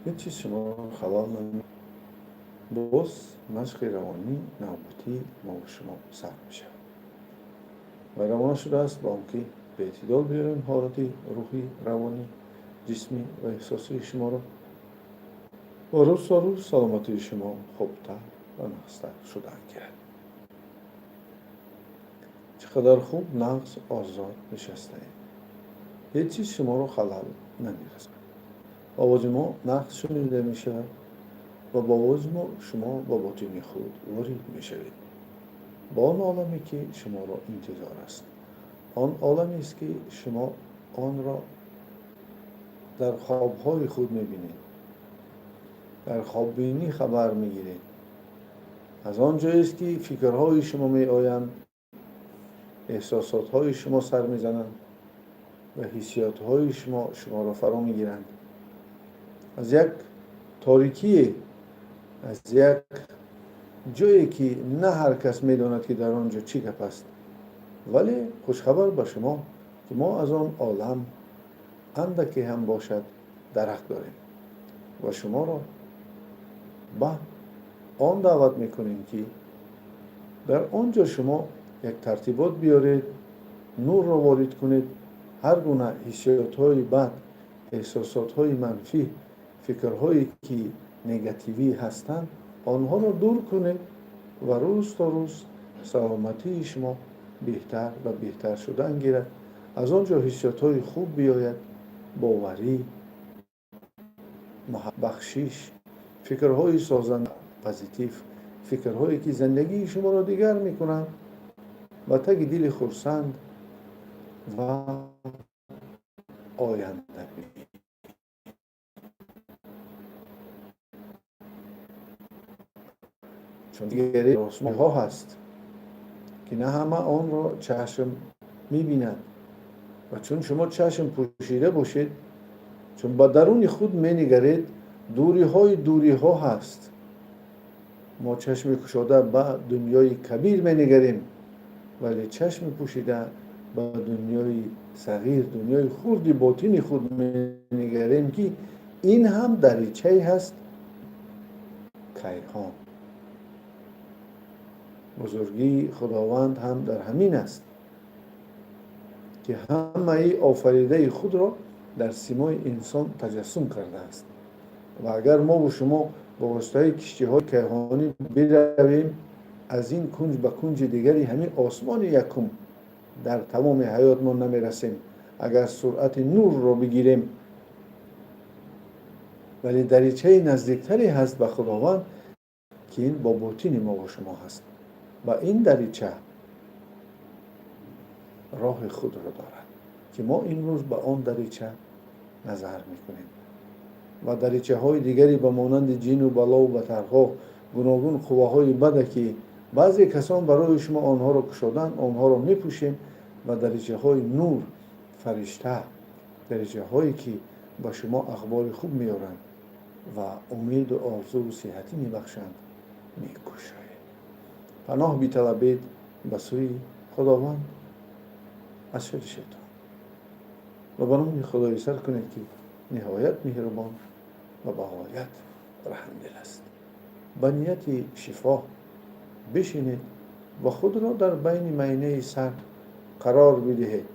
هیچ چیز شما رو خلال نمید. باز مشق روانی نوبتی ما و شما سر می شود و روان شده است با که به اعتدال بیاریم حالت روحی، روانی، جسمی و احساسی شما رو و روز تا روز سلامتی شما خوبتر و نقصتر شده گیرد. چقدر خوب نقص آزاد نشسته اید. هیچ چیز شما رو خلال نمیرسد. آواز ما نقص شنیده می شود و با آواز ما شما با باطن خود وارد می شوید با آن عالمی که شما را انتظار است. آن عالمی است که شما آن را در خوابهای خود می بینید. در خواب بینی خبر می گیرید. از آن جایی است که فکرهای شما می آیند، احساساتهای شما سر می زنند و حسیاتهای شما را فرا می گیرند. از یک تاریکی، از یک جایی که نه هر کس می داند که در آنجا چی گپ است، ولی خوشخبر به شما که ما از آن عالم اندکی هم باشد درک داریم و شما را به آن دعوت میکنیم که در آنجا شما یک ترتیبات بیارید، نور را وارد کنید، هر گونه حسیات‌های بد، احساسات‌های منفی، فکرهایی که نگاتیوی هستند آنها را دور کنید و روز تا روز سلامتی شما بهتر و بهتر شدن گیرد. از آنجا حسیات‌های خوب بیاید، باوری، بخشش، فکرهای سازنده، پوزیتیو، فکرهایی که زندگی شما را دیگر میکنند و تگ دل خرسند و آینده بینید. چون دیگری رسمی ها هست که نه همه آن را چشم میبیند و چون شما چشم پوشیده باشید، چون با درون خود مینگرید، دوری ها هست. ما چشم کشاده به دنیای کبیر مینگریم ولی چشم پوشیده به دنیای صغیر، دنیای خرد باطنی خود مینگریم که این هم دریچه هست کیهان. بزرگی خداوند هم در همین است که همه آفریده خود را در سیمای انسان تجسم کرده است و اگر ما و شما با واسطه کشتی‌های کیهانی برویم از این کنج به کنج دیگری همین آسمان یکم در تمام حیات ما نمیرسیم. اگر سرعت نور را بگیریم ولی دریچه نزدیکتری هست به خداوند که این با باطن ما و شما هست و این دریچه راه خود را دارد که ما این روز به آن دریچه نظر میکنیم و دریچه های دیگری به مانند جین و بلا و بترها گوناگون قواهای بده که بعضی کسان برای شما آنها را کشادن، آنها را میپوشیم و دریچه های نور، فرشته، دریچه هایی که به شما اخبار خوب میارند و امید و آرزو و صحتی میبخشند میکشایید. پناه بیطلبید به سوی خداوند از شر شیطان و به نام خدای سر کنید که نهایت مهربان و بغایت رحمدل است. به نیت شفا بشینید و خود را در بین معینه سر قرار بدهید.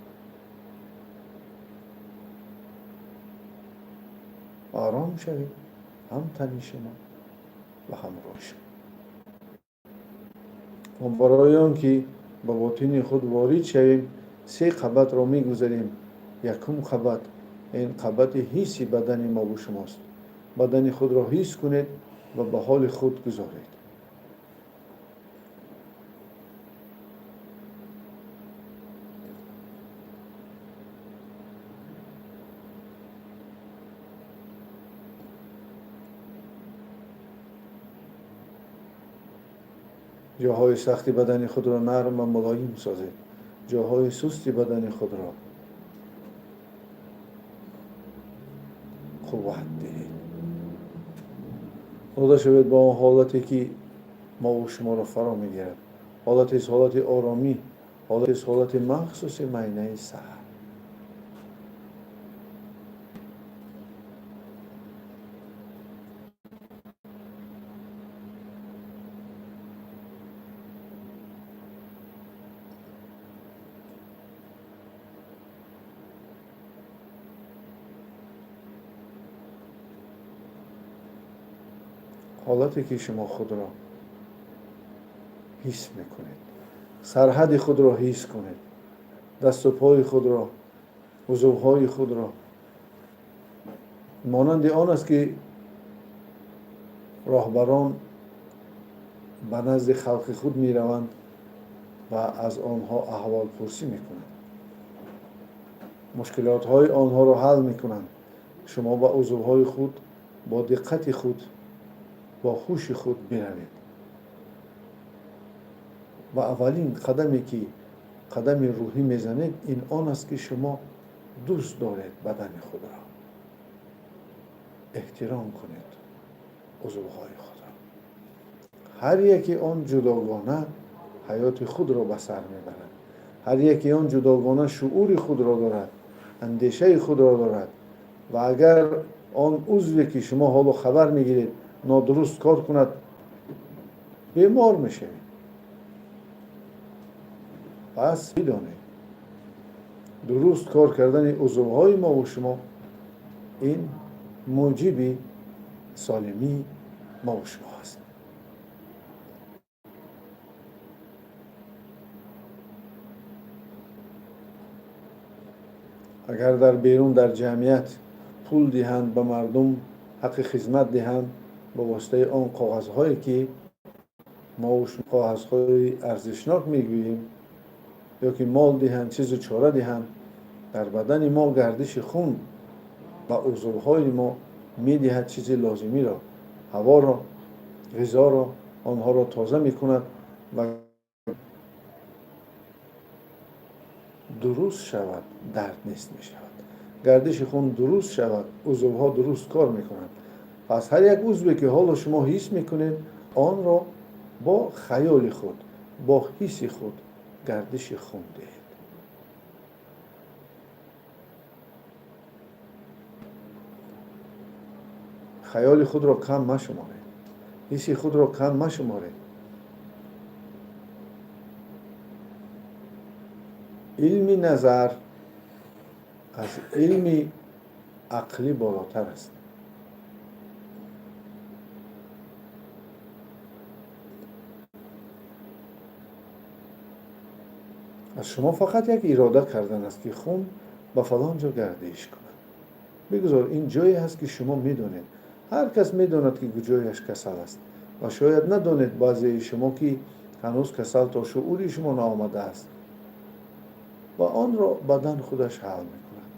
آرام شوید، هم تن شما و هم روح شما. و برای آنکه به باطن خود وارد شویم 3 قبط را میگذاریم. یکم قبط این قبط حسی بدن ما و شماست. بدن خود را حس کنید و به حال خود گذارید. جاهای سخت بدن خود را نرم و ملایم سازید. جاهای سست بدن خود را قوت دهید. آماده شوید با حالتی که ما و شما را فرا میگیرد. حالت آرامی، حالت مخصوص معینه سحر. حالتی که شما خود را حس میکنید، سرحد خود را حس کنید، دست و پای خود را، عضوهای خود را. مانند آن است که راهبران به نزد خلق خود می روند و از آنها احوال پرسی می کنند، مشکلات های آنها را حل می کنند. شما با عضوهای خود، با دقت خود، با هوش خود بروید و اولین قدمی که قدم روحی میزنید این آن است که شما دوست دارید بدن خود را، احترام کنید عضوهای خود را. هر یکی آن جداگانه حیات خود را به سر میبرد، هر یکی آن جداگانه شعور خود را دارد، اندیشه خود را دارد و اگر آن عضوی که شما حالا خبر میگیرید نادرست کار کند بیمار میشوید. پس بدانید درست کار کردن عضوهای ما و شما این موجب سالمی ما و شما است. اگر در بیرون در جمعیت پول دهند به مردم، حق خدمت دهند با واسطه آن کاغذهایی که ما و شما کاغذهای ارزشناک میگوییم، یا که مال دهند، چیز چاره دهند، در بدن ما گردش خون و عضوهای ما میدهد چیز لازمی را، هوا را، غذا را، آنها را تازه میکند و درست شود درد نیست میشود. گردش خون درست شود، عضوها درست کار میکنند. پس هر یک عضوی که حالا شما حس میکنید آن را با خیال خود، با حس خود گردش خون دهید. خیال خود را کم مشمارید، حس خود را کم مشمارید. علمی نظر از علمی عقلی بالاتر است. از شما فقط یک اراده کردن است که خون به فلان جا گردش کند. بگذار این جایی هست که شما میدونید. هر کس میدوند که جایش کسل است و شاید ندانید بعضی شما که هنوز کسل تا شعوری شما نآمده است و آن را بدن خودش حل میکند.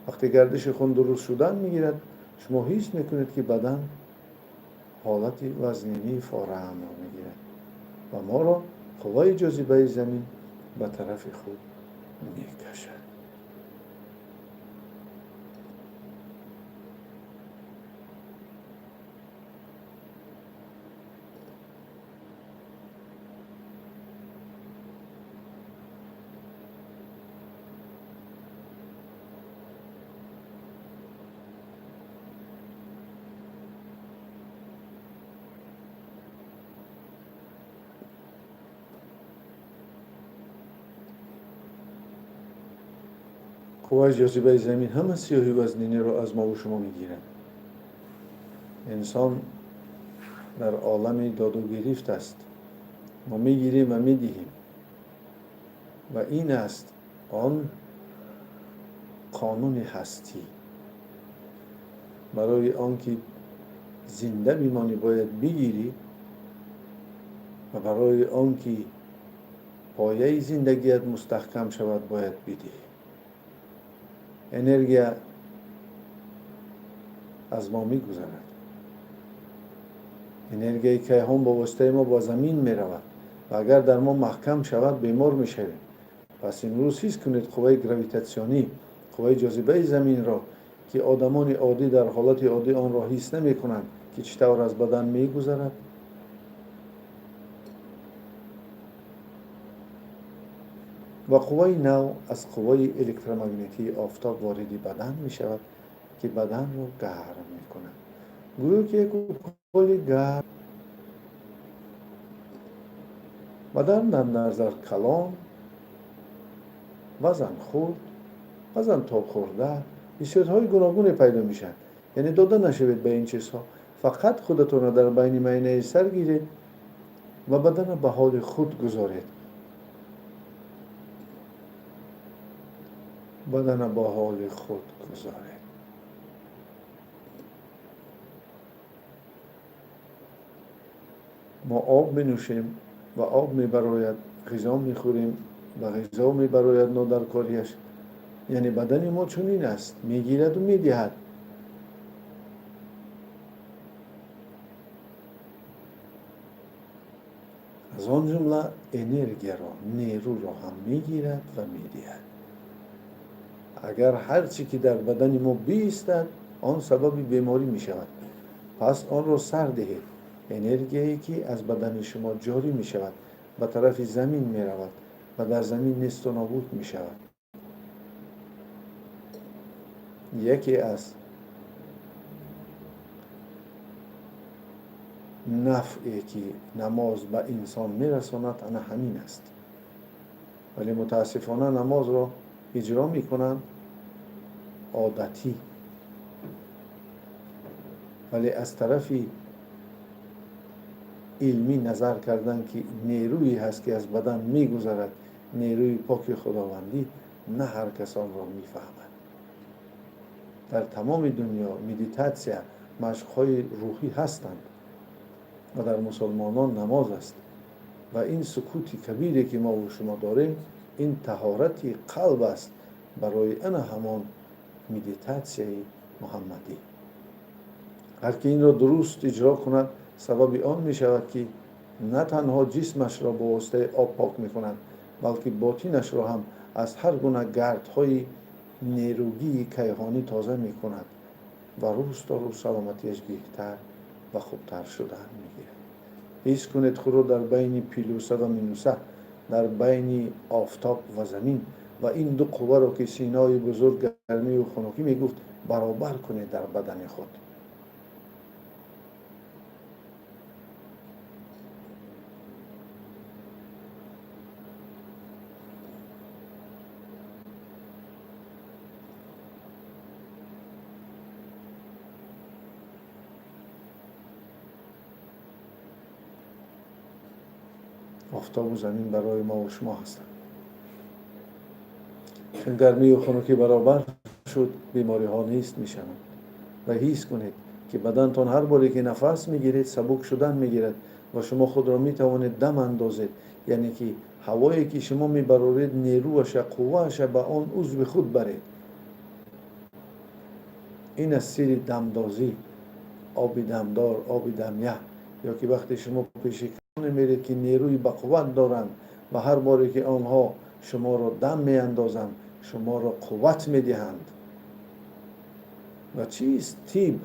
وقتی گردش خون درست شدن میگیرد شما حس میکنید که بدن حالت وزنینی فارغ میگیرد و ما را قوه جاذبه زمین به طرف خود میکشد. قوه جاذبه زمین همه سیاهی وزنینی را از ما و شما میگیرد. انسان در عالم داد و گرفت است. ما میگیریم و میدهیم و این است آن قانون هستی. برای آنکه زنده بمانی باید بگیری و برای آنکه پایه زندگیت مستحکم شود باید بدهی. انرژی از ما میگذرد. انرژی که هم با واسطه ما با زمین میرود و اگر در ما محکم شود بیمار میشویم. پس امروز حس کنید قوه گراویتاسیونی، قوه جاذبه زمین را که آدمان عادی در حالت عادی آن را حس نمی کنند که چطور از بدن میگذرد. و قوه نو از قوه الکترومغناطیسی آفتاب وارد بدن می شود که بدن را گرم می کند. گویا که یک کل گرم بدن در نظر کلان، وزن خورد، وزن تاب خورده، حسیات های گوناگون پیدا می شود. یعنی داده نشوید به این چیزها. فقط خودتون را در بین معینه سر گیرید و بدن به حال خود گذارید. بدن به حال خود گذارید. ما آب می نوشیم و آب می براید، غذا می خوریم و غذا می براید نادرکاریش. یعنی بدن ما چنین است، می گیرد و می دهد. از آن جمله انرژی را، نیرو را هم می گیرد و می دهد. اگر هر چی که در بدن ما بیستد آن سبب بیماری می شود، پس آن را سر دهید. انرژی که از بدن شما جاری می شود به طرف زمین می رود و در زمین نیست و نابود می شود. یکی از نفعی که نماز به انسان می رساند آن همین است. ولی متاسفانه نماز را اجرا می کنند عادتی، ولی از طرفی علمی نظر کردن که نیرویی هست که از بدن می گذرد، نیروی پاک خداوندی، نه هر کس آن را می فهمد. در تمام دنیا مدیتاسیا مشق‌های روحی هستند و در مسلمانان نماز است و این سکوتی کبیری که ما و شما داریم این طهارتی قلب است برای آن همان مدیتاسیای محمدی. هر که این را درست اجرا کند سبب آن می شود که نه تنها جسمش را با واسطه آب پاک می کند بلکه باطنش را هم از هر گونه گردهای نیروگی کیهانی تازه می کند و روز تا روز سلامتیش بهتر و خوبتر شدن می گیرد. حس کنید خود را در بین پیلوسه و مینوسه، در بین آفتاب و زمین و این دو قوه را که سینای بزرگ گرمی و خنکی می گفت برابر کنید در بدن خود. آفتاب و زمین برای ما و شما هستند. چون گرمی و خنکی برابر شد بیماری ها نیست می شوند. و حس کنید که بدنتان هر باری که نفس می گیرید سبک شدن می گیرد و شما خود را می توانید دم اندازید. یعنی که هوایی که شما می برارید نیروش قوهش به آن عضو خود برید. این از سیر دمدازی، آب دمدار، آب دمیه، یا که وقتی شما پیش کسانی میرید که نیروی به قوت دارند و هر باری که آنها شما را دم می اندازند شما را قوت می دهند. و چیست تیب؟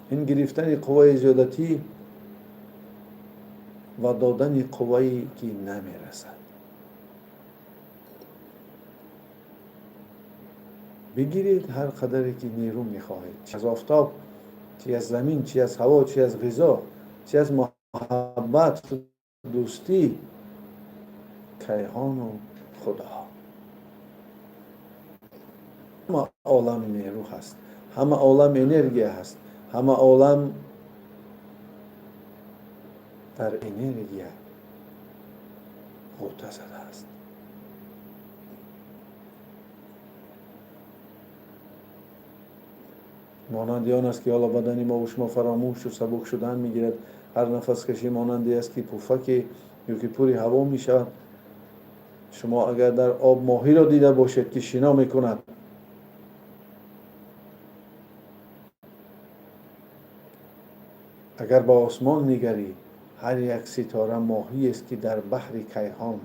این گرفتن قوه زیادتی و دادن قوه‌ای که نمی رسد. بگیرید هر قدری که نیرو می خواهید، چی از آفتاب، چی از زمین، چی از هوا، چی از غذا، چی از محبت، دوستی، کیهان و خدا. همه عالم نیرو هست، همه عالم انرژی هست، همه عالم در انرژی غوطه زده است. مانند آن است که حالا بدن ما و شما فراموش و سبک شدن میگیرد. هر نفس کشی مانندی است که پفک یا که پوری هوا می شود. شما اگر در آب ماهی را دیده باشید که شنا می کند، اگر با آسمان نگری هر یک ستاره ماهی است که در بحر کیهان،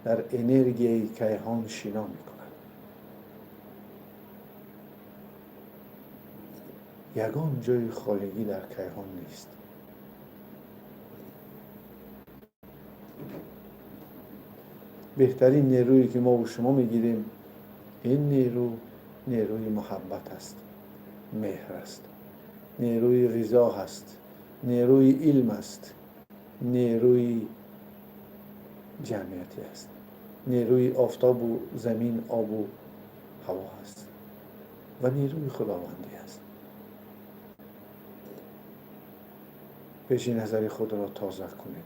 در انرژی کیهان شنا می کند. یگان جای خالی در کیهان نیست. بهترین نیرویی که ما و شما میگیریم این نیروی محبت است، مهر است، نیروی غذا هست، نیروی علم است، نیروی جمعیتی است، نیروی آفتاب و زمین، آب و هوا است و نیروی خداوندی است. پیش نظر خود را تازه کنید.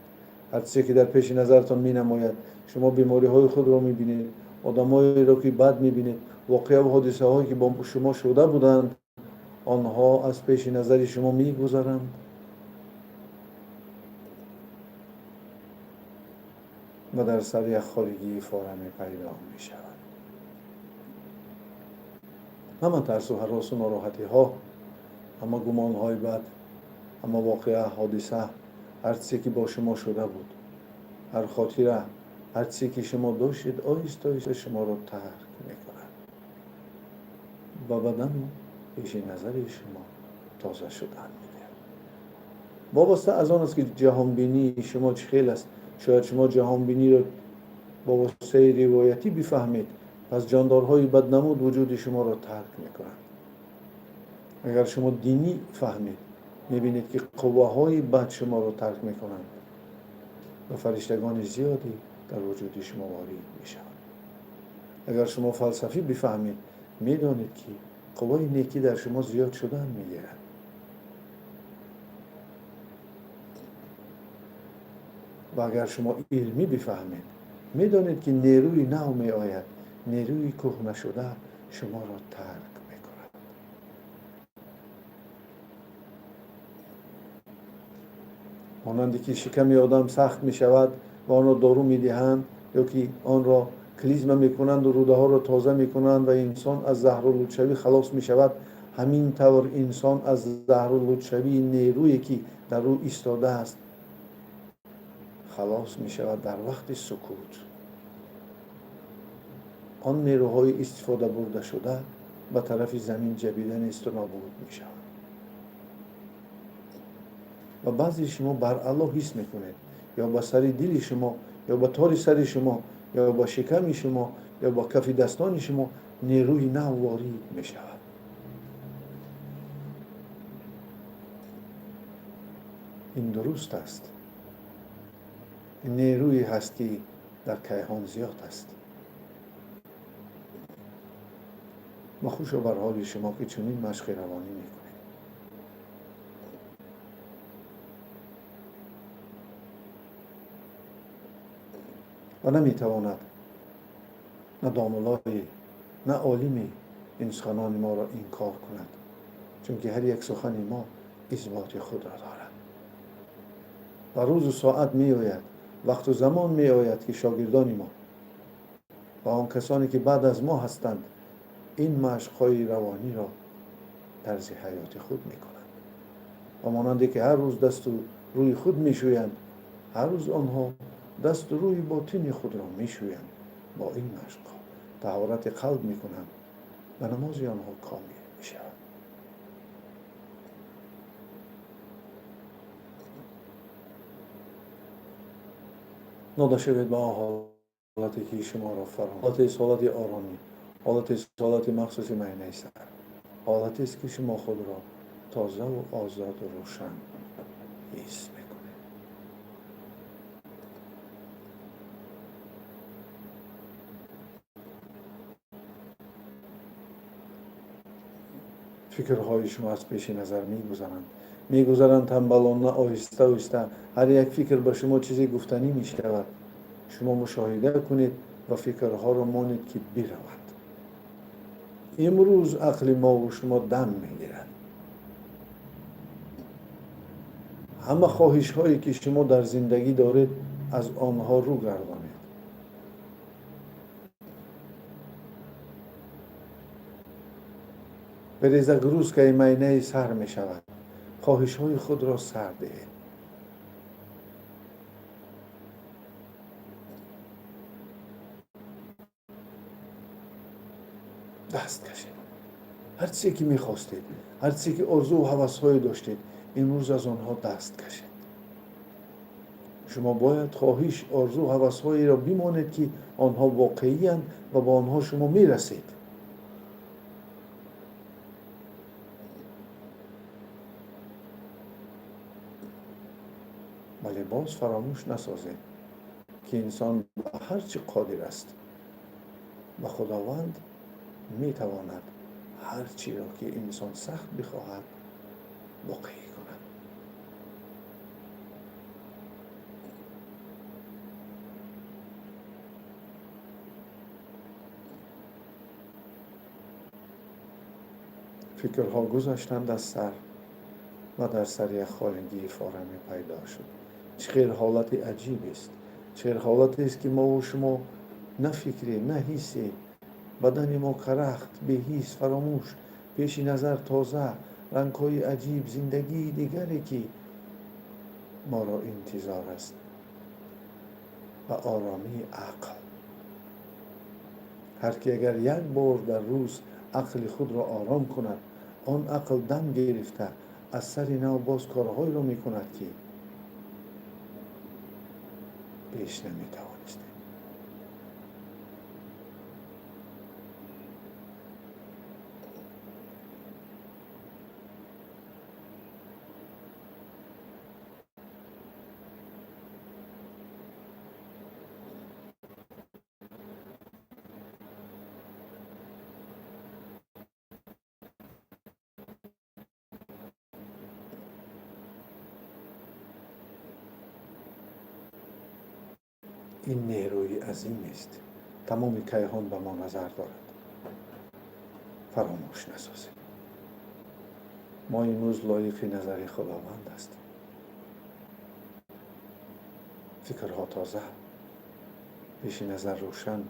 هر چیزی که در پیش نظرتان می نماید، شما بیماری های خود را می بینید، آدمایی را که بد می بینید، واقعه و حادثه هایی که با شما شده بودند، آنها از پیش نظر شما می گذرند و در سر یک خارگی فورانی پیدا می شود. همه ترس و هراس و ناراحتی ها، همه گمان های بد، همه واقعه حادثه، هر چیزی که با شما شده بود، هر خاطره، هر چیزی که شما داشتید، آهسته آهسته شما را ترک میکند و بعداً پیش نظر شما تازه شدن میگه. وابسته از آن است که جهانبینی شما چه خیل است. شاید شما جهانبینی را با واسطه روایتی بفهمید، پس جاندارهای بدنمود وجود شما را ترک میکنند. اگر شما دینی فهمید، میبینید که قوه‌های بد شما را ترک میکنند و فرشتگان زیادی در وجود شما وارد میشوند. اگر شما فلسفی بفهمید، میدانید که قوه نیکی در شما زیاد شدن میگیرد. و اگر شما علمی بفهمید، میدانید که نیروی نو می آید، نیروی کهنه شده شما را ترک میکند. مانندی که شکم آدم سخت می شود و آن را دارو می دهند یا که آن را کلیزما می کنند و روده ها را تازه می کنند و انسان از زهرالودشوی خلاص می شود، همین طور انسان از زهرالودشوی نیرویی که در او ایستاده است خلاص می شود در وقت سکوت. آن نیروهای استفاده برده شده به طرف زمین جبیدن است و نابود می شود. و بعضی شما بر الله حس میکنید، یا با سر دل شما، یا با تار سر شما، یا با شکم شما، یا با کف دستان شما نیروی نو وارد می شود. این درست است. این نیروی هست که در کیهان زیاد است. و خوشا بر حال شما که چنین مشق روانی میکنید. و نمیتواند نه داملای نه عالمی این سخنان ما را انکار کند، چون که هر یک سخن ما اثبات خود را دارد. و روز و ساعت می آید، وقت و زمان می آید که شاگردان ما و آن کسانی که بعد از ما هستند این مشق‌های روانی را طرز حیات خود می کنند. و مانندی که هر روز دست و روی خود می شویند، هر روز آنها دست و روی باطن خود را می شویند. با این مشق‌ها طهارت قلب می کنند و نماز آنها کامل می شود. ناده شوید با حالتی که شما را فرا، حالت آرامی، حالت مخصوص معنی سر، حالتی است که شما خود را تازه و آزاد و روشن حس میکنید. فکرهای شما از پیش نظر میگذرند تنبلانه، آهسته آهسته. هر یک فکر به شما چیزی گفتنی می شود. شما مشاهده کنید و فکرها را مانید که بروند. امروز عقل ما و شما دم میگیرد. همه خواهش هایی که شما در زندگی دارید از آنها رو گردانید. بریزه گروز که مینه سر می شود. خواهش های خود را سر دهید. دست کشید. هر چیزی که میخواستید، هر چیزی که آرزو و هوس های داشتید، امروز از آنها دست کشید. شما باید خواهش، آرزو و هوس هایی را بمانید که آنها واقعی اند و با آنها شما میرسید. ولی باز فراموش نسازید که انسان به هر چی قادر است و خداوند میتواند هر چی را که انسان سخت بخواهد واقعی کند. فکرها گذاشتند از سر و در سر یک خانگی فارمی پیدا شد. چقدر حالت عجیب است، چقدر حالت است که ما و شما نه فکری نه حسی، بدن ما کرخت، به حس، فراموش، پیش نظر تازه، رنگ‌های عجیب، زندگی دیگری که ما را انتظار است و آرامی عقل. هر که اگر یک بار در روز عقل خود را آرام کند، آن عقل دم گرفته از سر نو باز کارهایی را می کند که پیش نمی توانسته. این نیروی عظیم است، تمام کیهان به ما نظر دارد. فراموش نسازیم، ما امروز لایق نظر خداوند هستیم. فکرها تازه، پیش نظر روشن،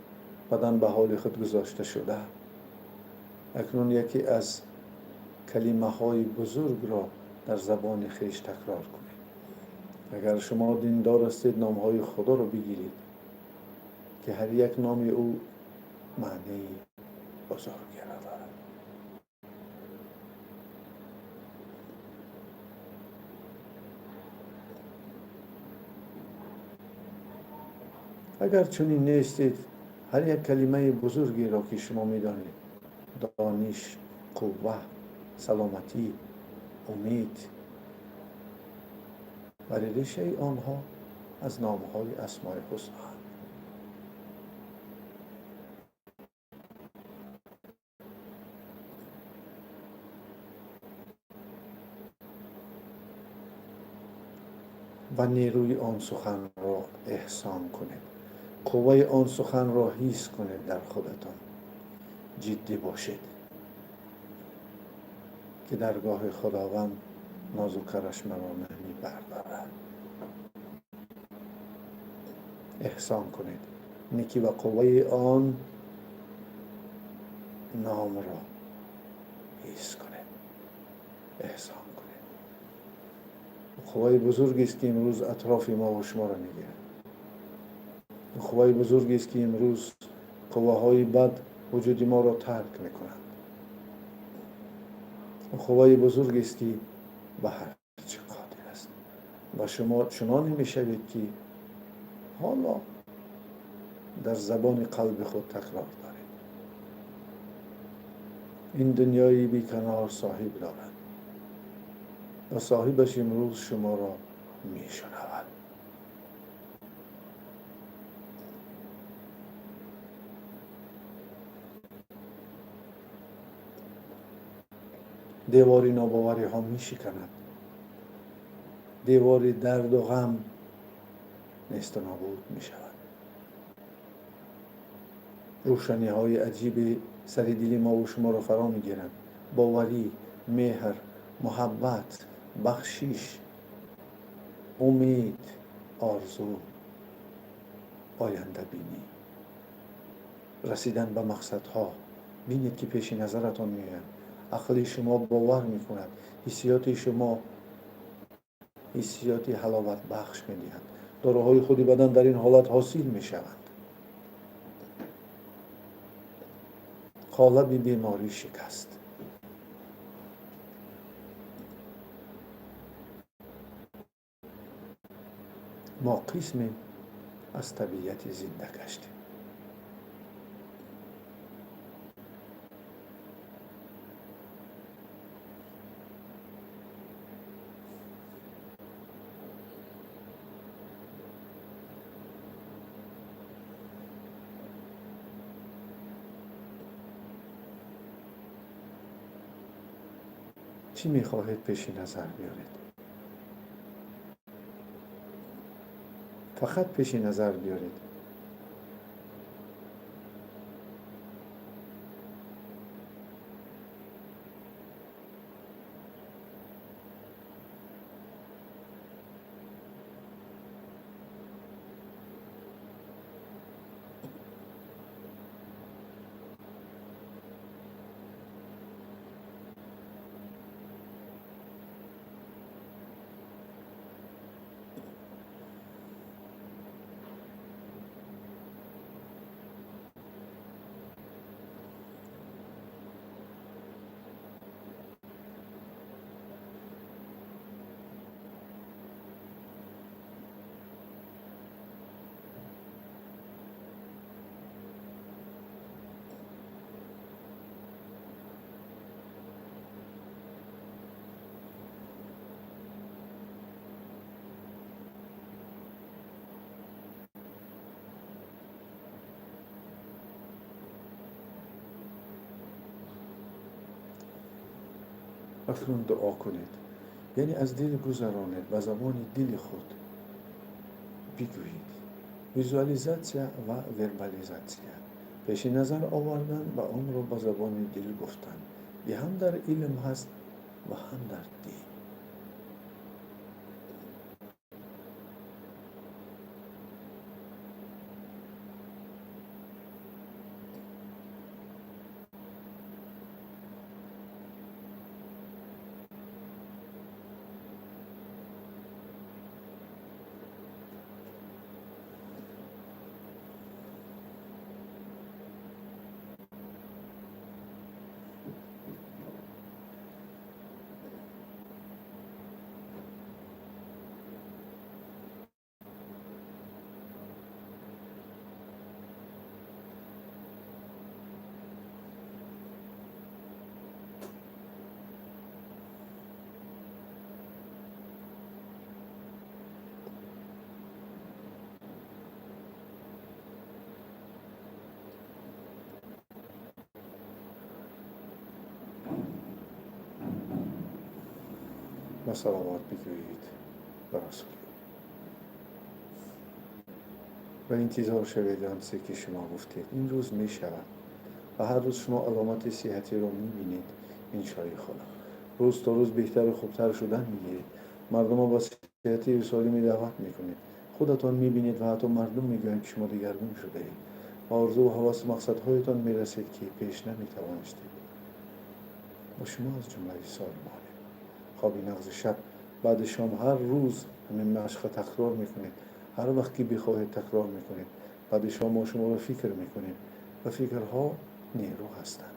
بدن به حال خود گذاشته شده. اکنون یکی از کلمه های بزرگ را در زبان خیش تکرار کنید. اگر شما دیندار هستید، نام های خدا را بگیرید که هر یک نام او معنی بزرگی را دارد. اگر چنین نیستید، هر یک کلمه بزرگی را که شما می‌دانید، دانش، قوه، سلامتی، امید، ولی ریشه آنها از نام‌های اسماء الحسنا. و نیروی آن سخن را احسان کنید، قوه آن سخن را حس کنید در خودتان. جدی باشید که درگاه خداوند نازوکرش مرا نمی بردارد. احسان کنید، نیکی و قوه آن نام را حس کنید، احسان کنید. قوه بزرگی است که امروز اطراف ما و شما را میگیرد. قوه بزرگی است که امروز قوه های بد وجود ما را ترک میکنند. قوه بزرگی است که به هر چه قادر است و شما چنان میشوید که حالا در زبان قلب خود تکرار دارید. این دنیای بیکنار صاحب دارد و صاحبش امروز شما را میشنود. دیوار ناباوری ها می شکند، دیوار درد و غم نیست و نابود می شود. روشنی های عجیب سر دل ما و شما را فرا می گیرند. باوری، مهر، محبت، بخشش، امید، آرزو، آینده بینی، رسیدن به مقصدها. بینید که پیش نظرتان میآید. عقل شما باور می کند، حسیات شما حسیات حلاوت بخش می دهند. داروهای خود بدن در این حالت حاصل می شوند. قالب بیماری شکست. ما قسمی از طبیعت زنده گشتیم. چی میخواهید پیش نظر بیارید؟ فقط پیش نظر بیارید. اکنون دعا کنید، یعنی از دل گذرانید، به زبان دل خود بگویید. ویزوالیزاسیا و وربالیزاسیا، پیش نظر آوردن و آن را با زبان دل گفتن، به هم در علم هست و هم در دین. و صلوات بگویید بر رسول و انتظار شوید آنچه که شما گفتید. این روز می شود و هر روز شما علامات صحتی را می بینید. انشای خدا روز تا روز بهتر و خوبتر شدن می گیرید. مردم را با صحتی و سالمی دعوت می کنید. خودتان می بینید و حتی مردم می گویند که شما دگرگون شده اید. آرزو و حواس مقصدهایتان می رسید که پیش نمی توانستید. با شما از جمله سالمانه خوابی نغز شب بعد شام هر روز همین مشق تکرار میکنید. هر وقت که بخواهید تکرار میکنید. بعد شام شما رو فکر میکنید و فکرها نیرو هستند.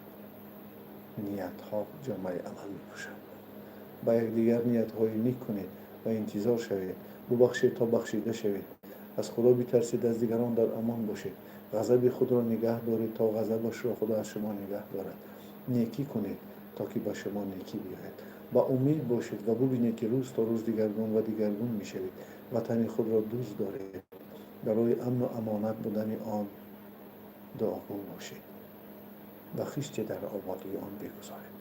نیتها جامعه عمل میپوشند. با یکدیگر نیتهایی نیک کنید و انتظار شوید. ببخشید تا بخشیده شوید. از خدا بترسید، از دیگران در امان باشید. غضب خود را نگه دارید تا غضبش را خدا از شما نگه دارد. نیکی کنید تا که به شما نیکی بیاید. با امید باشید و ببینید که روز تا روز دیگرگون و دیگرگون میشوید. وطن خود را دوست دارید. برای امن و امانت بودن آن دعاگو باشید و خیشت در آبادی آن بگذارید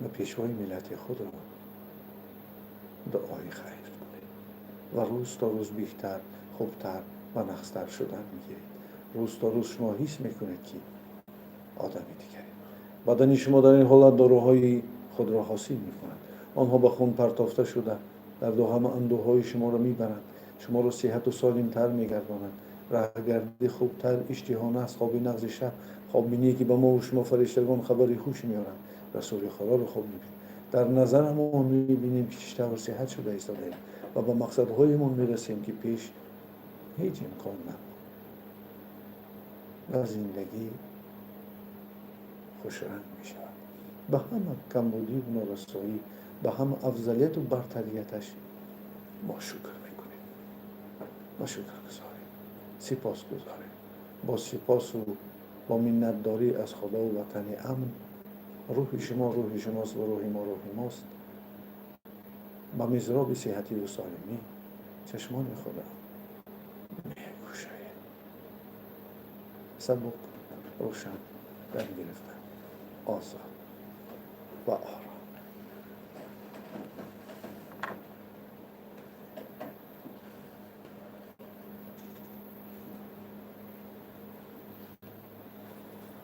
و پیشوای ملت خود را دعای خیر کنید و روز تا روز بهتر، خوبتر و نخستر شدن میگیرید. روز تا روز شما حس میکنید که آدمی دیگری. بدن شما در این حالت داروهای خود را حاصل میکنند. آنها به خون پرتافته شده در همه اندوهای شما را میبرند. شما را صحت و سالمتر میگردانند. راهگردی خوبتر، اشتها است، خواب نغز شب، خواب بینی که به ما و شما فرشتگان خبری خوش میارند. رسول خدا را خواب میبینیم. در نظر ما میبینیم که چشته و صحت شده ایستاده و به مقصدهایمان میرسیم که پیش هیچ امکان نبود. و زندگی خوشرنگ می شود. به همه کمبودی و نارسایی، به همه افضلیت و برتریتش ما شکر میکنیم و شکر گذاریم، سپاس گذاریم. با سپاس و با منتداری از خدا و وطن امن، روح شما روح شماست و روح ما روح ماست. با مزراب صحتی و سالمی چشمان خدا میگشاییم. سبک، روشن، در گرفتن، آزاد و آرام.